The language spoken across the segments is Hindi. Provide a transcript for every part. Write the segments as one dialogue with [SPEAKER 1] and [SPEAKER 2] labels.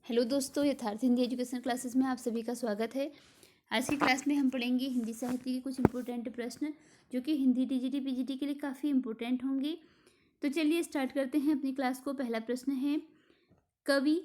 [SPEAKER 1] हेलो दोस्तों, यथार्थ हिंदी एजुकेशन क्लासेस में आप सभी का स्वागत है। आज की क्लास में हम पढ़ेंगे हिंदी साहित्य के कुछ इंपॉर्टेंट प्रश्न जो कि हिंदी टीजीटी पीजीटी के लिए काफ़ी इंपॉर्टेंट होंगे। तो चलिए स्टार्ट करते हैं अपनी क्लास को। पहला प्रश्न है, कवि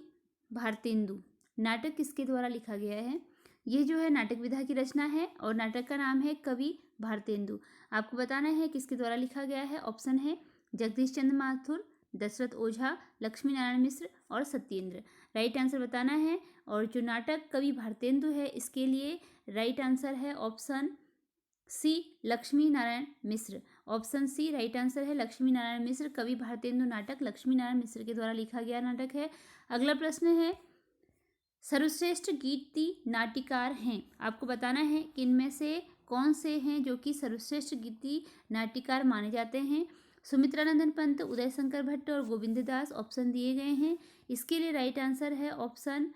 [SPEAKER 1] भारतेंदु नाटक किसके द्वारा लिखा गया है? ये जो है नाटक विधा की रचना है और नाटक का नाम है कवि भारतेंदु। आपको बताना है किसके द्वारा लिखा गया है। ऑप्शन है जगदीश चंद्र माथुर, दशरथ ओझा, लक्ष्मी नारायण मिश्र और सत्येंद्र। राइट आंसर बताना है। और जो नाटक कवि भारतेंदु है इसके लिए राइट आंसर है option C, Lakshmi Narayan Mishra. Option C right answer है, लक्ष्मी नारायण मिश्र। कवि भारतेंदु नाटक लक्ष्मी नारायण मिश्र के द्वारा लिखा गया नाटक है। अगला प्रश्न है, सर्वश्रेष्ठ गीति नाट्यकार हैं। आपको बताना है कि इनमें से कौन से हैं जो कि सर्वश्रेष्ठ गीति नाट्यकार माने जाते हैं। सुमित्रानंदन पंत, उदय शंकर भट्ट और गोविंद दास ऑप्शन दिए गए हैं। इसके लिए राइट आंसर है ऑप्शन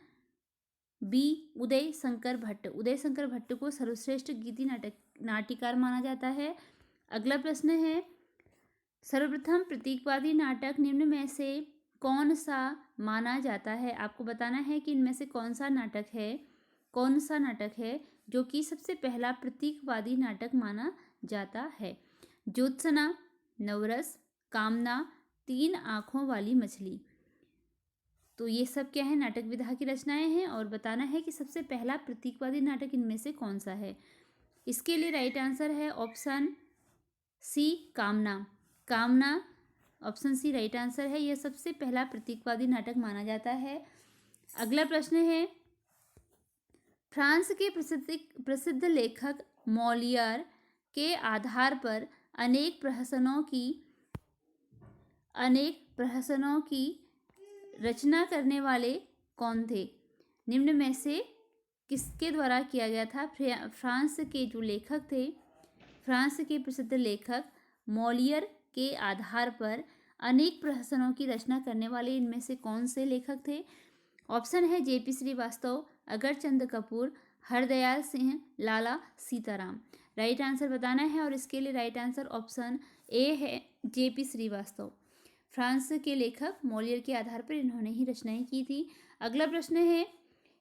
[SPEAKER 1] बी, उदय शंकर भट्ट। उदय शंकर भट्ट को सर्वश्रेष्ठ गीति नाट्यकार माना जाता है। अगला प्रश्न है, सर्वप्रथम प्रतीकवादी नाटक निम्न में से कौन सा माना जाता है? आपको बताना है कि इनमें से कौन सा नाटक है जो कि सबसे पहला प्रतीकवादी नाटक माना जाता है। ज्योत्सना, नवरस, कामना, तीन आंखों वाली मछली। तो ये सब क्या है? नाटक विधा की रचनाएं हैं और बताना है कि सबसे पहला प्रतीकवादी नाटक इनमें से कौन सा है। इसके लिए राइट आंसर है ऑप्शन सी, कामना। कामना ऑप्शन सी राइट आंसर है। यह सबसे पहला प्रतीकवादी नाटक माना जाता है। अगला प्रश्न है, फ्रांस के प्रसिद्ध लेखक मॉलियर के आधार पर अनेक प्रहसनों की रचना करने वाले कौन थे? निम्न में से किसके द्वारा किया गया था? फ्रांस के जो लेखक थे, फ्रांस के प्रसिद्ध लेखक मॉलियर के आधार पर अनेक प्रहसनों की रचना करने वाले इनमें से कौन से लेखक थे? ऑप्शन है जेपी श्रीवास्तव, अगरचंद कपूर, हरदयाल सिंह, लाला सीताराम। राइट आंसर बताना है और इसके लिए राइट आंसर ऑप्शन ए है, जेपी श्रीवास्तव। फ्रांस के लेखक मॉलियर के आधार पर इन्होंने ही रचनाएं की थी। अगला प्रश्न है,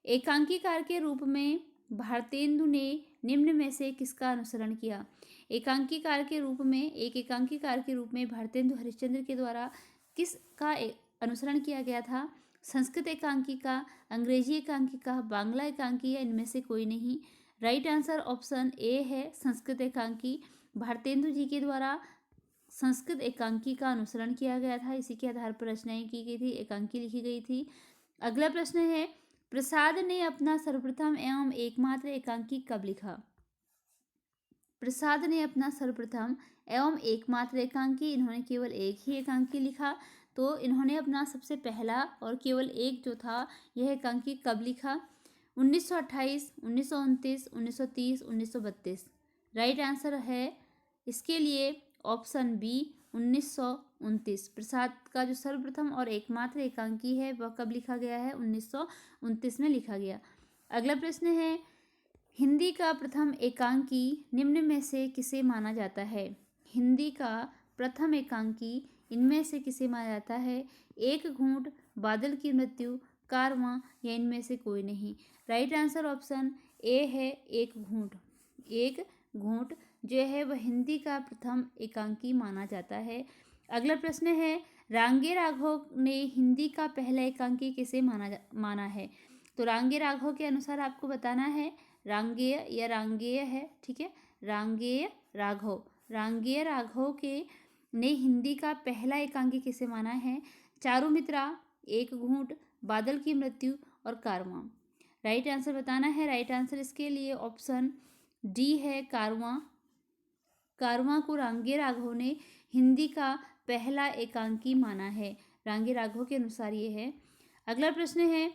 [SPEAKER 1] एकांकीकार के रूप में भारतेंदु ने निम्न में से किसका अनुसरण किया? एकांकीकार के रूप में भारतेंदु हरिश्चंद्र के द्वारा किसका अनुसरण किया गया था? संस्कृत एकांकिका, अंग्रेजी एकांकिका, बांग्ला एकांकी या इनमें से कोई नहीं। राइट आंसर ऑप्शन ए है, संस्कृत एकांकी। भारतेंदु जी के द्वारा संस्कृत एकांकी का अनुसरण किया गया था। इसी के आधार पर रचनाएं की गई थी, एकांकी लिखी गई थी। अगला प्रश्न है, प्रसाद ने अपना सर्वप्रथम एवं एकमात्र एकांकी कब लिखा? प्रसाद ने अपना सर्वप्रथम एवं एकमात्र एकांकी, इन्होंने केवल एक ही एकांकी लिखा। तो इन्होंने अपना सबसे पहला और केवल एक जो था यह एकांकी कब लिखा? 1928, 1929, 1930, 1932। राइट आंसर है इसके लिए ऑप्शन बी, 1929। प्रसाद का जो सर्वप्रथम और एकमात्र एकांकी है वह कब लिखा गया है? 1929 में लिखा गया। अगला प्रश्न है, हिंदी का प्रथम एकांकी निम्न में से किसे माना जाता है? हिंदी का प्रथम एकांकी इनमें से किसे माना जाता है? एक घूंट, बादल की मृत्यु, कारवां या इनमें से कोई नहीं। राइट आंसर ऑप्शन ए है, एक घूंट। एक घूंट जो है वह हिंदी का प्रथम एकांकी माना जाता है। अगला प्रश्न है, रांगे राघव ने हिंदी का पहला एकांकी किसे माना है? तो रांगे राघव के अनुसार आपको बताना है, रांगेय या रांगेय है, ठीक है, रांगेय राघव के ने हिंदी का पहला एकांकी किसे माना है? चारुमित्रा, एक घूंट, बादल की मृत्यु और कारवां। राइट आंसर बताना है। राइट आंसर इसके लिए ऑप्शन डी है, कारवां। कारवां को रांगे राघव ने हिंदी का पहला एकांकी माना है। रांगे राघव के अनुसार ये है। अगला प्रश्न है,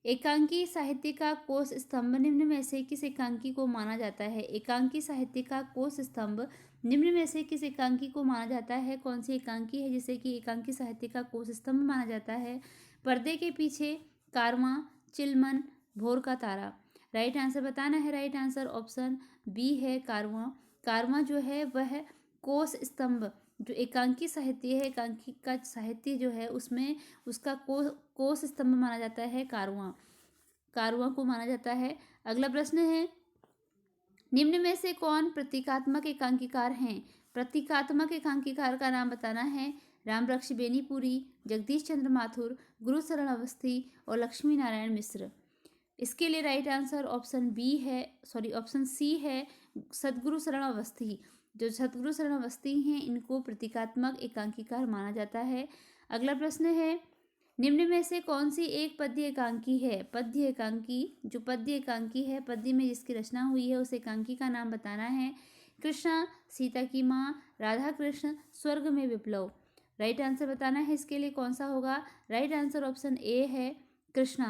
[SPEAKER 1] एकांकी साहित्य का कोश स्तंभ निम्न में से किस एकांकी को माना जाता है? एकांकी साहित्य का कोश स्तंभ निम्न में से किस एकांकी को माना जाता है? कौन सी एकांकी है जिसे कि एकांकी साहित्य का कोश स्तंभ माना जाता है? पर्दे के पीछे, कारवां, चिलमन, भोर का तारा। राइट आंसर बताना है। राइट आंसर ऑप्शन बी है, कारवां। कारवां जो है वह कोश स्तंभ जो एकांकी साहित्य है, एकांकी का साहित्य जो है उसमें उसका कोश स्तंभ माना जाता है कारवां को माना जाता है। अगला प्रश्न है, निम्न में से कौन प्रतीकात्मक एकांकीकार हैं? प्रतीकात्मक एकांकीकार का नाम बताना है। रामबख्श बेनीपुरी, जगदीश चंद्र माथुर, गुरुशरण अवस्थी और लक्ष्मी नारायण मिश्र। इसके लिए राइट आंसर ऑप्शन सी है, सदगुरु शरण अवस्थी। जो सदगुरु शरण अवस्थी हैं इनको प्रतीकात्मक एकांकीकार माना जाता है। अगला प्रश्न है, निम्न में से कौन सी एक पद्य एकांकी है? पद्य एकांकी, जो पद्य एकांकी है, पद्य में जिसकी रचना हुई है उस एकांकी का नाम बताना है। कृष्णा, सीता की माँ, राधा कृष्ण, स्वर्ग में विप्लव। राइट आंसर बताना है इसके लिए कौन सा होगा? राइट आंसर ऑप्शन ए है Krishna.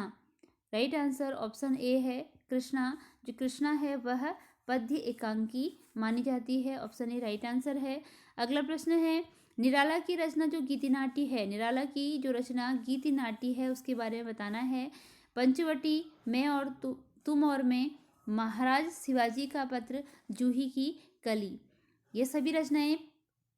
[SPEAKER 1] Right answer option A है कृष्णा। जो कृष्णा है वह पद्य एकांकी मानी जाती है। ऑप्शन ए राइट आंसर है। अगला प्रश्न है, निराला की रचना जो गीतिनाट्य है, निराला की जो रचना गीतिनाट्य है उसके बारे में बताना है। पंचवटी, मैं और तुम और मैं, महाराज शिवाजी का पत्र, जूही की कली, ये सभी रचनाएं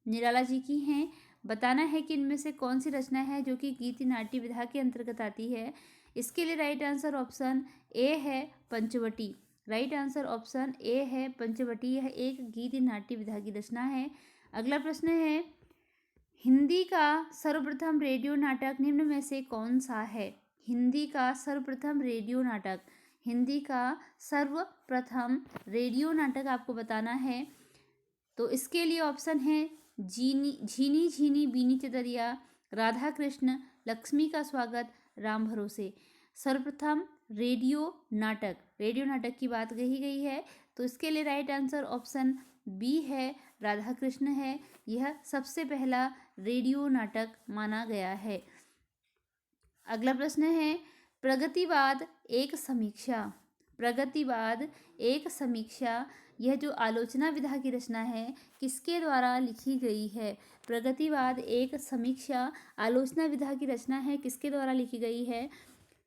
[SPEAKER 1] निराला जी की हैं। बताना है कि इनमें से कौन सी रचना है जो कि गीतिनाट्य विधा के अंतर्गत आती है। इसके लिए राइट आंसर ऑप्शन ए है Panchavati. Right answer option A है पंचवटी, यह एक गीतिनाट्य विधा की रचना है। अगला प्रश्न है, हिंदी का सर्वप्रथम रेडियो नाटक निम्न में से कौन सा है? हिंदी का सर्वप्रथम रेडियो नाटक, हिंदी का सर्वप्रथम रेडियो नाटक आपको बताना है। तो इसके लिए ऑप्शन है झीनी झीनी बीनी चतरिया, राधा कृष्ण, लक्ष्मी का स्वागत, राम भरोसे। सर्वप्रथम रेडियो नाटक की बात कही गई है, तो इसके लिए राइट आंसर ऑप्शन बी है, राधा कृष्ण है। यह सबसे पहला रेडियो नाटक माना गया है। अगला प्रश्न है, प्रगतिवाद एक समीक्षा, प्रगतिवाद एक समीक्षा, यह जो आलोचना विधा की रचना है किसके द्वारा लिखी गई है? प्रगतिवाद एक समीक्षा आलोचना विधा की रचना है, किसके द्वारा लिखी गई है?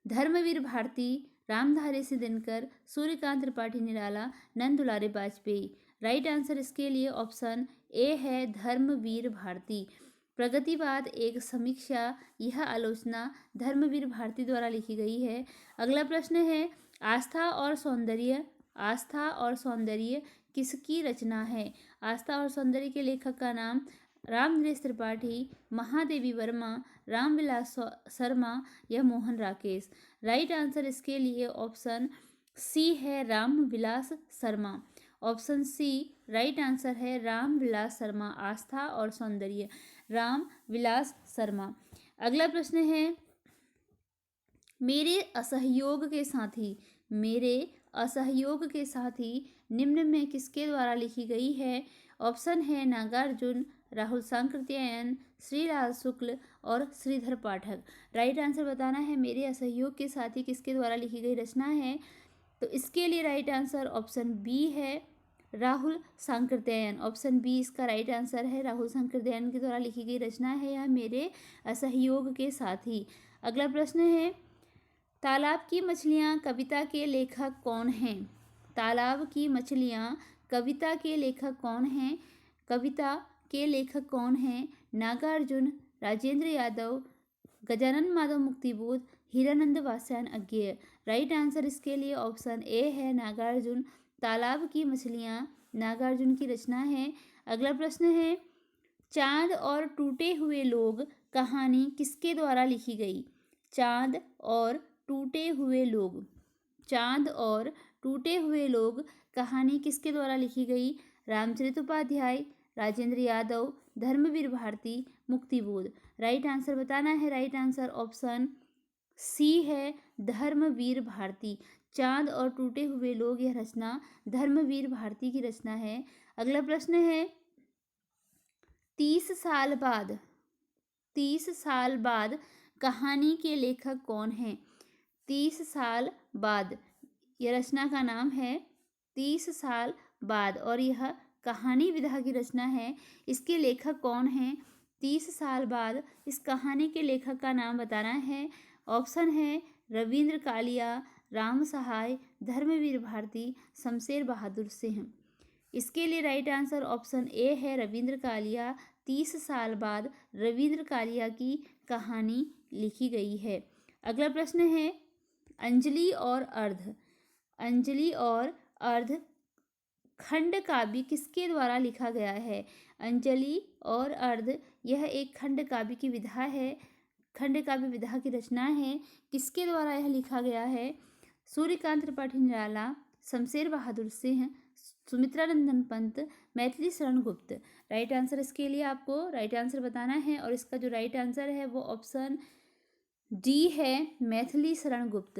[SPEAKER 1] धर्मवीर भारती, रामधारी सिंह दिनकर, सूर्यकांत त्रिपाठी निराला, नंद दुलारे वाजपेयी। राइट आंसर इसके लिए ऑप्शन ए है धर्मवीर भारती। प्रगतिवाद एक समीक्षा, यह आलोचना धर्मवीर भारती द्वारा लिखी गई है। अगला प्रश्न है, आस्था और सौंदर्य, आस्था और सौंदर्य किसकी रचना है? आस्था और सौंदर्य के लेखक का नाम रामनरेश त्रिपाठी, महादेवी वर्मा, रामविलास शर्मा या मोहन राकेश। राइट आंसर इसके लिए ऑप्शन सी है Ramvilas Sharma. Option C right answer है रामविलास शर्मा। आस्था और सौंदर्य, रामविलास शर्मा। अगला प्रश्न है, मेरे असहयोग के साथी, मेरे असहयोग के साथी निम्न में किसके द्वारा लिखी गई है? ऑप्शन है नागार्जुन, राहुल सांकृत्यायन, श्रीलाल शुक्ल और श्रीधर पाठक। राइट आंसर बताना है मेरे असहयोग के साथी किसके द्वारा लिखी गई रचना है। तो इसके लिए राइट आंसर ऑप्शन बी है राहुल सांकृत्यायन। ऑप्शन बी इसका राइट आंसर है, राहुल सांकृत्यायन के द्वारा लिखी गई रचना है यह मेरे असहयोग के साथी। अगला प्रश्न है, तालाब की मछलियाँ कविता के लेखक कौन हैं? तालाब की मछलियाँ कविता के लेखक कौन हैं? कविता के लेखक कौन हैं? नागार्जुन, राजेंद्र यादव, गजानन माधव मुक्तिबोध, हीरानंद वात्स्यायन अज्ञेय। राइट आंसर इसके लिए ऑप्शन ए है नागार्जुन। तालाब की मछलियाँ नागार्जुन की रचना है। अगला प्रश्न है, चाँद और टूटे हुए लोग कहानी किसके द्वारा लिखी गई? चाँद और टूटे हुए लोग, चाँद और टूटे हुए लोग कहानी किसके द्वारा लिखी गई? रामचरित उपाध्याय, राजेंद्र यादव, धर्मवीर भारती, मुक्तिबोध। राइट आंसर बताना है। राइट आंसर ऑप्शन सी है धर्मवीर भारती। चाँद और टूटे हुए लोग यह रचना धर्मवीर भारती की रचना है। अगला प्रश्न है, 30 साल बाद, 30 साल बाद कहानी के लेखक कौन हैं? 30 साल बाद, यह रचना का नाम है 30 साल बाद और यह कहानी विधा की रचना है। इसके लेखक कौन हैं? 30 साल बाद इस कहानी के लेखक का नाम बताना है। ऑप्शन है रविंद्र कालिया, राम सहाय, धर्मवीर भारती, शमशेर बहादुर सिंह। इसके लिए राइट आंसर ऑप्शन ए है रविंद्र कालिया, 30 साल बाद रविंद्र कालिया की कहानी लिखी गई है। अगला प्रश्न है अंजलि और अर्ध। अंजलि और अर्ध खंड काव्य किसके द्वारा लिखा गया है? अंजलि और अर्ध यह एक खंड काव्य की विधा है, खंड काव्य विधा की रचना है। किसके द्वारा यह लिखा गया है? सूर्यकांत त्रिपाठी निराला, शमशेर बहादुर सिंह, सुमित्रा नंदन पंत, मैथिली शरण गुप्त। राइट आंसर इसके लिए आपको राइट आंसर बताना है और इसका जो राइट आंसर है वो ऑप्शन डी है, मैथिली शरण गुप्त।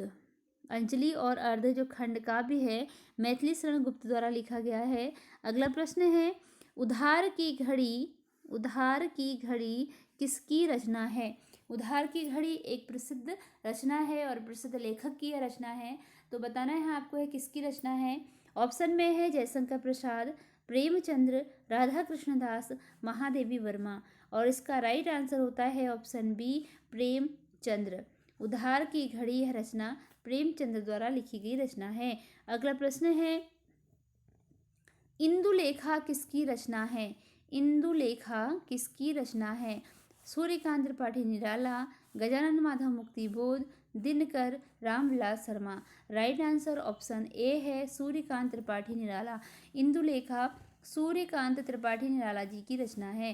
[SPEAKER 1] अंजलि और अर्ध जो खंड काव्य है मैथिली शरण गुप्त द्वारा लिखा गया है। अगला प्रश्न है उधार की घड़ी, उधार की घड़ी किसकी रचना है? उधार की घड़ी एक प्रसिद्ध रचना है और प्रसिद्ध लेखक की यह रचना है। तो बताना है आपको है किसकी रचना है। ऑप्शन में है जयशंकर प्रसाद, प्रेमचंद्र, राधा कृष्णदास, महादेवी वर्मा। और इसका राइट आंसर होता है ऑप्शन बी, प्रेमचंद्र। उधार की घड़ी यह रचना प्रेमचंद्र द्वारा लिखी गई रचना है। अगला प्रश्न है इंदुलेखा किसकी रचना है? इंदुलेखा किसकी रचना है? Suryakant Tripathi Nirala, Gajanan Madhav Muktibodh, Dinkar, Ramvilas Sharma. Right answer option A है, सूर्यकांत त्रिपाठी निराला। इंदुलेखा सूर्यकांत त्रिपाठी निराला जी की रचना है।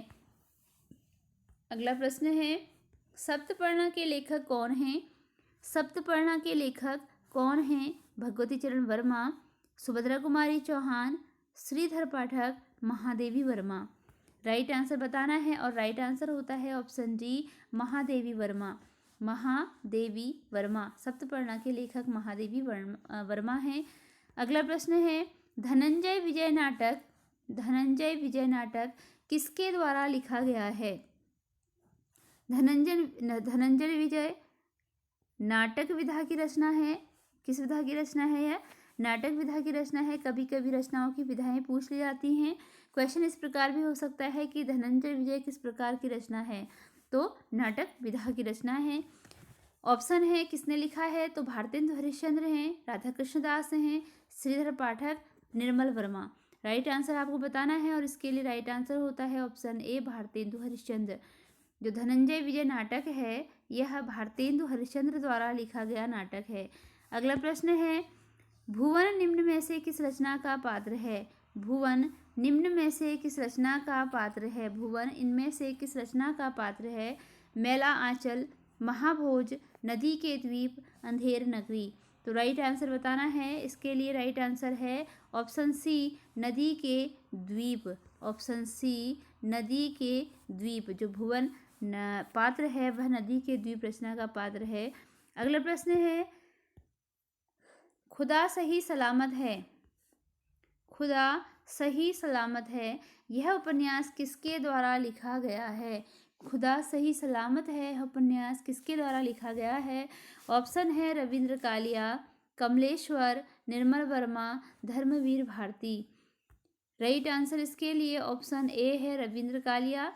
[SPEAKER 1] अगला प्रश्न है सप्तपर्णा के लेखक कौन हैं? सप्तपर्णा के लेखक कौन हैं? भगवती चरण वर्मा, सुभद्रा कुमारी चौहान, श्रीधर पाठक, महादेवी वर्मा। राइट आंसर बताना है और राइट आंसर होता है ऑप्शन डी, महादेवी वर्मा। महादेवी वर्मा, सप्तपर्णा के लेखक महादेवी वर्मा हैं। अगला प्रश्न है धनंजय विजय नाटक, धनंजय विजय नाटक किसके द्वारा लिखा गया है? धनंजय विजय नाटक विधा की रचना है। किस विधा की रचना है यह? नाटक विधा की रचना है। कभी कभी रचनाओं की विधाएं पूछ ली जाती हैं। क्वेश्चन इस प्रकार भी हो सकता है कि धनंजय विजय किस प्रकार की रचना है? तो नाटक विधा की रचना है। ऑप्शन है किसने लिखा है? तो भारतेंदु हरिश्चंद्र हैं, राधा कृष्णदास हैं, श्रीधर पाठक, निर्मल वर्मा। राइट आंसर आपको बताना है और इसके लिए राइट आंसर होता है ऑप्शन ए, भारतेंदु हरिश्चंद्र। जो धनंजय विजय नाटक है यह भारतेंदु हरिश्चंद्र द्वारा लिखा गया नाटक है। अगला प्रश्न है भुवन निम्न में से किस रचना का पात्र है? भुवन निम्न में से किस रचना का पात्र है? भुवन इनमें से किस रचना का पात्र है? मैला आंचल, महाभोज, नदी के द्वीप, अंधेर नगरी। तो राइट आंसर बताना है। इसके लिए राइट आंसर है ऑप्शन सी, नदी के द्वीप। ऑप्शन सी, नदी के द्वीप। जो भुवन पात्र है वह नदी के द्वीप रचना का पात्र है। अगला प्रश्न है खुदा सही सलामत है, खुदा सही सलामत है यह उपन्यास किसके द्वारा लिखा गया है? खुदा सही सलामत है यह उपन्यास किसके द्वारा लिखा गया है? ऑप्शन है रविंद्र कालिया, कमलेश्वर, निर्मल वर्मा, धर्मवीर भारती। राइट आंसर इसके लिए ऑप्शन ए है, रविंद्र कालिया।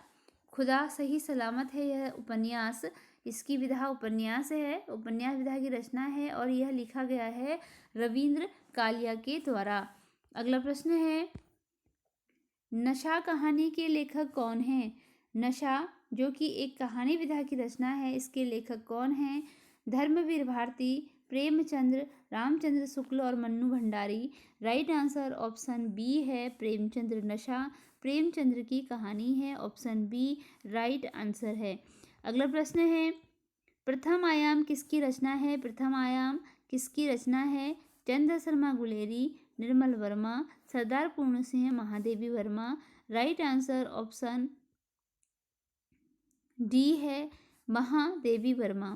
[SPEAKER 1] खुदा सही सलामत है यह उपन्यास, इसकी विधा उपन्यास है, उपन्यास विधा की रचना है और यह लिखा गया है रविंद्र कालिया के द्वारा। अगला प्रश्न है नशा कहानी के लेखक कौन हैं? नशा जो कि एक कहानी विधा की रचना है, इसके लेखक कौन हैं? धर्मवीर भारती, प्रेमचंद्र, रामचंद्र शुक्ल और Mannu Bhandari. Right answer option B है, प्रेमचंद्र। नशा प्रेमचंद्र की कहानी है, ऑप्शन बी राइट आंसर है। अगला प्रश्न है प्रथम आयाम किसकी रचना है? प्रथम आयाम किसकी रचना है? चंद्र शर्मा गुलेरी, निर्मल वर्मा, सरदार पूर्ण Singh, Mahadevi Verma. Right answer option D है, महादेवी वर्मा।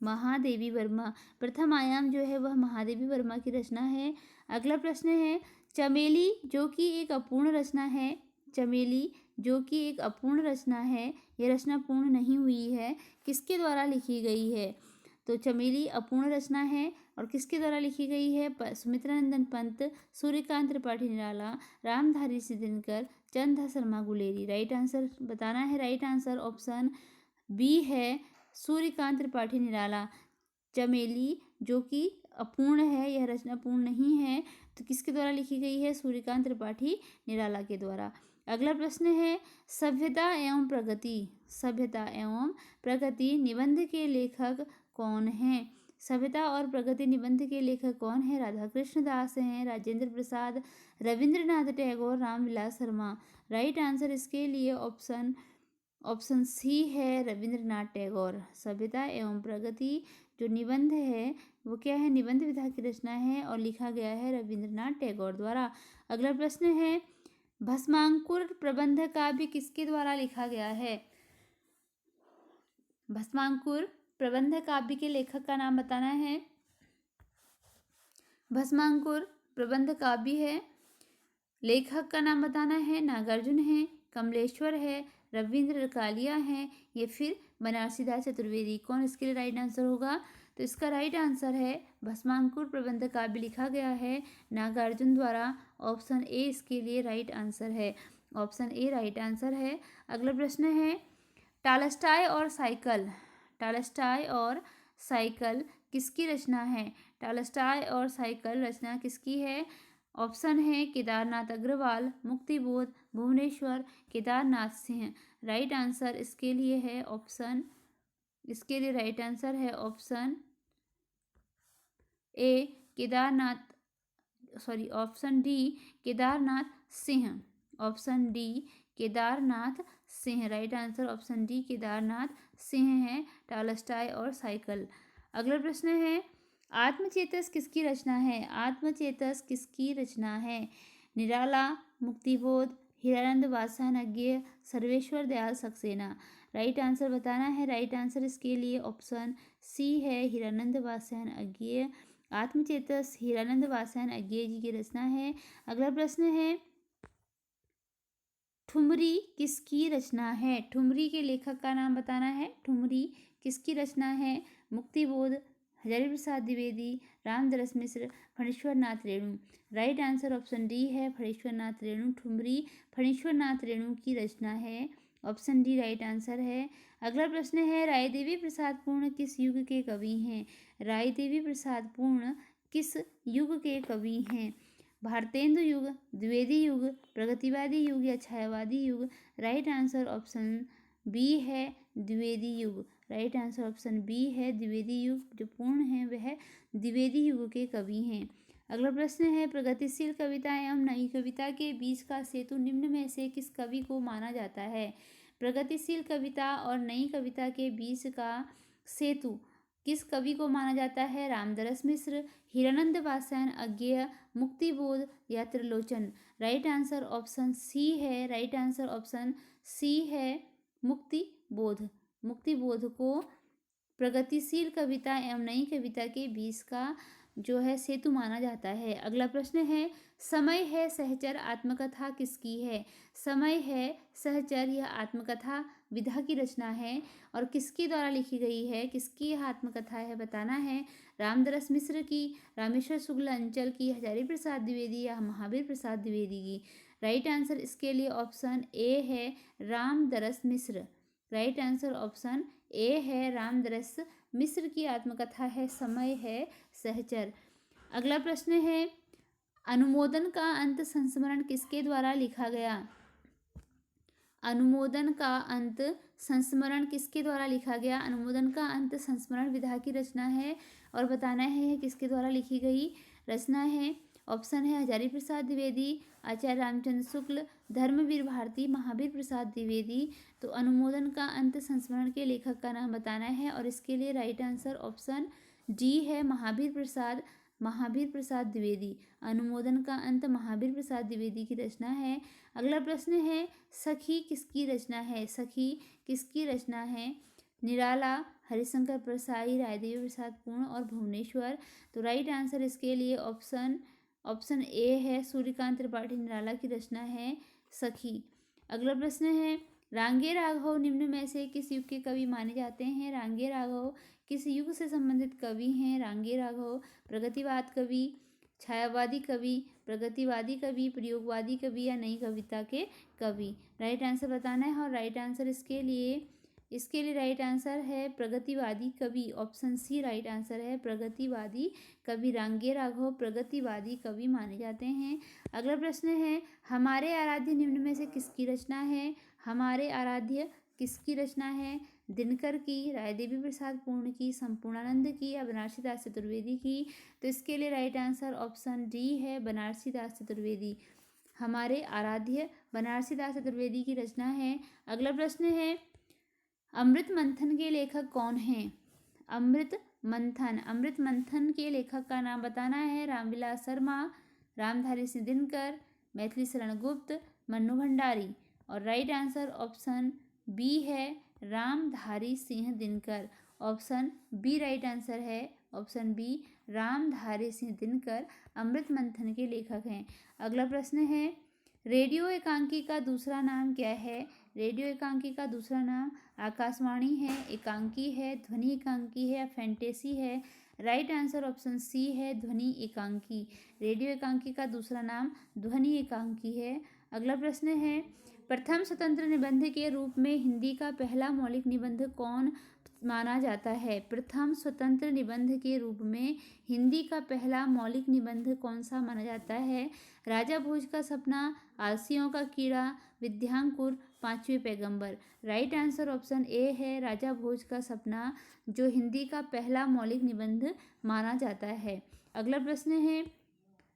[SPEAKER 1] महादेवी वर्मा, प्रथम आयाम जो है वह महादेवी वर्मा की रचना है। अगला प्रश्न है चमेली जो कि एक अपूर्ण रचना है, चमेली जो कि एक अपूर्ण रचना है, यह रचना पूर्ण नहीं हुई है, किसके द्वारा लिखी गई है? तो चमेली अपूर्ण रचना है और किसके द्वारा लिखी गई है? सुमित्रा नंदन पंत, सूर्यकांत त्रिपाठी निराला, रामधारी सिंह दिनकर, चंद्र शर्मा गुलेरी। राइट आंसर बताना है। राइट आंसर ऑप्शन बी है, सूर्यकांत त्रिपाठी निराला। चमेली जो कि अपूर्ण है, यह रचना पूर्ण नहीं है, तो किसके द्वारा लिखी गई है? सूर्यकांत त्रिपाठी निराला के द्वारा। अगला प्रश्न है सभ्यता एवं प्रगति। सभ्यता एवं प्रगति निबंध के लेखक कौन हैं? सभ्यता और प्रगति निबंध के लेखक कौन है? राधा कृष्ण दास हैं, राजेंद्र प्रसाद, रविंद्रनाथ टैगोर, रामविलास शर्मा। राइट आंसर इसके लिए ऑप्शन सी है, रविंद्रनाथ टैगोर। सभ्यता एवं प्रगति जो निबंध है वो क्या है? निबंध विधा की रचना है और लिखा गया है रविंद्रनाथ टैगोर द्वारा। अगला प्रश्न है भस्मांकुर प्रबंध काव्य किसके द्वारा लिखा गया है? भस्मांकुर प्रबंध काव्य के लेखक का नाम बताना है। भस्मांकुर प्रबंध काव्य है, लेखक का नाम बताना है। नागार्जुन है, कमलेश्वर है, रविंद्र कालिया है, ये फिर बनारसीदास चतुर्वेदी। कौन इसके लिए राइट आंसर होगा? तो इसका राइट आंसर है भस्मांकुर प्रबंध काव्य लिखा गया है नागार्जुन द्वारा। ऑप्शन ए इसके लिए राइट आंसर है। ऑप्शन ए राइट आंसर है। अगला प्रश्न है टॉलस्टॉय और साइकिल। टॉलस्टॉय और साइकिल किसकी रचना है? टॉलस्टॉय और साइकिल रचना किसकी है? ऑप्शन है केदारनाथ अग्रवाल, मुक्तिबोध, भुवनेश्वर, केदारनाथ सिंह। राइट आंसर इसके लिए है ऑप्शन, इसके लिए राइट आंसर है option A option D Kedarnath Singh. Option D Kedarnath Singh. Right answer option D Kedarnath Singh है टॉलस्टॉय और साइकिल। अगला प्रश्न है आत्मचेतस किसकी रचना है? आत्मचेतस किसकी रचना है? निराला, मुक्तिबोध, हीरानंद वात्स्यायन, सर्वेश्वर दयाल सक्सेना। राइट आंसर बताना है। राइट आंसर इसके लिए ऑप्शन सी है हीरानंद वात्स्यायन। आत्मचेतस हीरानंद वात्स्यायन जी की रचना है। अगला प्रश्न है ठुमरी किसकी रचना है? ठुमरी के लेखक का नाम बताना है। ठुमरी किसकी रचना है? Muktibodh, Hazari Prasad Dwivedi, Ramdaras Mishra, Phanishwar Nath Renu. Right answer option D है फणीश्वर नाथ रेणु। ठुमरी फणीश्वर नाथ रेणु की रचना है। ऑप्शन डी राइट आंसर है। अगला प्रश्न है रायदेवी प्रसाद पूर्ण किस युग के कवि हैं? रायदेवी प्रसाद पूर्ण किस युग के कवि हैं? भारतेंदु युग, द्विवेदी युग, प्रगतिवादी युग या छायावादी युग? राइट आंसर ऑप्शन बी है द्विवेदी युग। राइट आंसर ऑप्शन बी है द्विवेदी युग। जो पूर्ण है वह द्विवेदी युग के कवि हैं। अगला प्रश्न है प्रगतिशील कविता एवं नई कविता के बीच का सेतु निम्न में से किस कवि को माना जाता है? प्रगतिशील कविता और नई कविता के बीच का सेतु किस कवि को माना जाता है? रामदरस मिश्र, हीरानंद वात्स्यायन, मुक्तिबोध या Trilochan? Right answer option C है। राइट आंसर ऑप्शन सी है मुक्तिबोध। मुक्तिबोध को प्रगतिशील कविता एवं नई कविता के बीच का जो है सेतु माना जाता है। अगला प्रश्न है समय है सहचर आत्मकथा किसकी है? समय है सहचर यह आत्मकथा विधा की रचना है और किसके द्वारा लिखी गई है? किसकी यह आत्मकथा है बताना है। रामदरस मिश्र की, रामेश्वर शुक्ल अंचल की, हजारी प्रसाद द्विवेदी या महावीर प्रसाद द्विवेदी की? राइट आंसर इसके लिए ऑप्शन ए है रामदरस मिश्र। राइट आंसर ऑप्शन ए है रामदरस मिश्र की आत्मकथा है समय है सहचर। अगला प्रश्न है अनुमोदन का अंत संस्मरण किसके द्वारा लिखा गया? अनुमोदन का अंत संस्मरण किसके द्वारा लिखा गया? अनुमोदन का अंत संस्मरण विधा की रचना है और बताना है किसके द्वारा लिखी गई रचना है। ऑप्शन है हजारी प्रसाद द्विवेदी, आचार्य रामचंद्र शुक्ल, धर्मवीर भारती, महावीर प्रसाद द्विवेदी। तो अनुमोदन का अंत संस्मरण के लेखक का नाम बताना है और इसके लिए राइट आंसर ऑप्शन डी है महावीर प्रसाद द्विवेदी। अनुमोदन का अंत महावीर प्रसाद द्विवेदी की रचना है। अगला प्रश्न है सखी किसकी रचना है? सखी किसकी रचना है? निराला, हरिशंकर परसाई, रायदेवी प्रसाद पूर्ण और भुवनेश्वर। तो राइट आंसर इसके लिए ऑप्शन ए है सूर्यकांत त्रिपाठी निराला की रचना है सखी। अगला प्रश्न है रांगे राघव निम्न में से किस युग के कवि माने जाते हैं? रांगे राघव किस युग से संबंधित कवि हैं? रांगे राघव प्रगतिवाद कवि, छायावादी कवि, प्रगतिवादी कवि, प्रयोगवादी कवि या नई कविता के कवि? राइट आंसर बताना है और राइट आंसर इसके लिए इसके लिए राइट आंसर है प्रगतिवादी कवि, ऑप्शन सी राइट आंसर है प्रगतिवादी कवि। रांगे राघव प्रगतिवादी कवि माने जाते हैं। अगला प्रश्न है, हमारे आराध्य निम्न में से किसकी रचना है? हमारे आराध्य किसकी रचना है? दिनकर की, रायदेवी प्रसाद पूर्ण की, संपूर्णानंद की या बनारसी दास चतुर्वेदी की? तो इसके लिए राइट आंसर ऑप्शन डी है बनारसी दास चतुर्वेदी। हमारे आराध्य बनारसी दास चतुर्वेदी की रचना है। अगला प्रश्न है, अमृत मंथन के लेखक कौन हैं? अमृत मंथन के लेखक का नाम बताना है। रामविलास शर्मा, रामधारी सिंह दिनकर, मैथिली शरण गुप्त, मन्नू भंडारी। और राइट आंसर ऑप्शन बी है Ramdhari Singh Dinkar. Option B right answer है, ऑप्शन बी रामधारी सिंह दिनकर अमृत मंथन के लेखक हैं। अगला प्रश्न है, रेडियो एकांकी का दूसरा नाम क्या है? रेडियो एकांकी का दूसरा नाम आकाशवाणी है, एकांकी है, ध्वनि एकांकी है या फैंटेसी है? राइट आंसर ऑप्शन सी है ध्वनि एकांकी। रेडियो एकांकी का दूसरा नाम ध्वनि एकांकी है। अगला प्रश्न है, प्रथम स्वतंत्र निबंध के रूप में हिंदी का पहला मौलिक निबंध कौन माना जाता है? प्रथम स्वतंत्र निबंध के रूप में हिंदी का पहला मौलिक निबंध कौन सा माना जाता है? राजा भोज का सपना, आलसियों का कीड़ा, विद्यांकुर, पांचवें पैगंबर। राइट आंसर ऑप्शन ए है राजा भोज का सपना, जो हिंदी का पहला मौलिक निबंध माना जाता है। अगला प्रश्न है,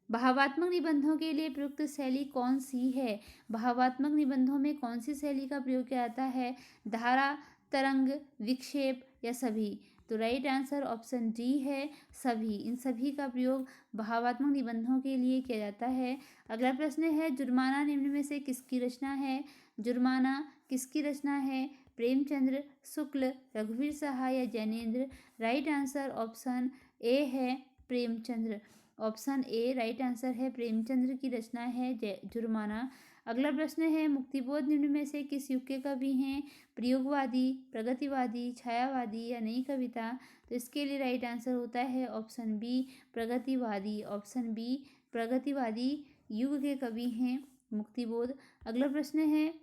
[SPEAKER 1] भावात्मक निबंधों के लिए प्रयुक्त शैली कौन सी है? भावात्मक निबंधों में कौन सी शैली का प्रयोग किया जाता है? धारा, तरंग, विक्षेप या सभी? तो राइट आंसर ऑप्शन डी है सभी। इन सभी का प्रयोग भावात्मक निबंधों के लिए किया जाता है। अगला प्रश्न है, जुर्माना निम्न में से किसकी रचना है? जुर्माना किसकी रचना है? प्रेमचंद्र, शुक्ल, रघुवीर सहाय या Jainendra? Right answer option A है Premchandra. Option A right answer है, प्रेमचंद्र की रचना है जुर्माना। अगला प्रश्न है, मुक्तिबोध निम्न में से किस युग के कवि हैं? प्रयोगवादी, प्रगतिवादी, छायावादी या नई कविता? तो इसके लिए राइट आंसर होता है ऑप्शन बी प्रगतिवादी। ऑप्शन बी प्रगतिवादी युग के कवि हैं मुक्तिबोध। अगला प्रश्न है,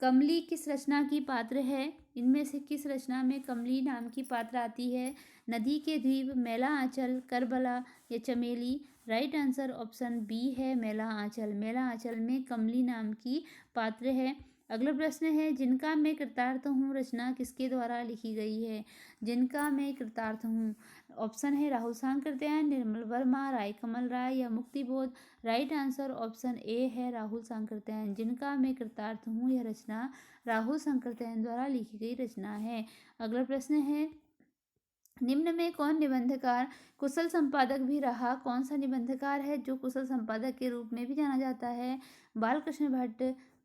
[SPEAKER 1] कमली किस रचना की पात्र है? इनमें से किस रचना में कमली नाम की पात्र आती है? नदी के द्वीप, मैला आंचल, करबला या चमेली? राइट आंसर ऑप्शन बी है मैला आंचल। मैला आंचल में कमली नाम की पात्र है। अगला प्रश्न है, जिनका मैं कृतार्थ हूँ रचना किसके द्वारा लिखी गई है? जिनका मैं कृतार्थ हूँ, ऑप्शन है राहुल सांकृत्यायन, निर्मल वर्मा, रायकमल राय या Muktibodh? Right answer option A है राहुल सांकृत्यायन। जिनका मैं कृतार्थ हूँ यह रचना राहुल सांकृत्यायन द्वारा लिखी गई रचना है। अगला प्रश्न है, निम्न में कौन निबंधकार कुशल संपादक भी रहा? कौन सा निबंधकार है जो कुशल संपादक के रूप में भी जाना जाता है? Balkrishna Bhatt,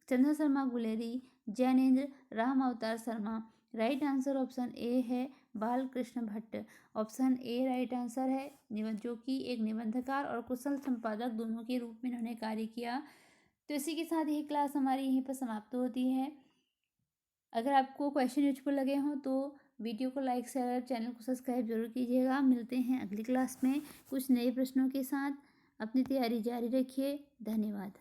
[SPEAKER 1] Chandra Sharma Guleri, Jainendra, Ram Avtar Sharma? Right answer option A है Balkrishna Bhatt. Option A right answer है, जो कि एक निबंधकार और कुशल संपादक दोनों के रूप में इन्होंने कार्य किया। तो इसी के साथ यही क्लास हमारी यहीं पर समाप्त होती है। अगर आपको क्वेश्चन यूजफुल लगे हों तो वीडियो को लाइक शेयर, चैनल को सब्सक्राइब जरूर कीजिएगा। मिलते हैं अगली क्लास में कुछ नए प्रश्नों के साथ। अपनी तैयारी जारी रखिए। धन्यवाद।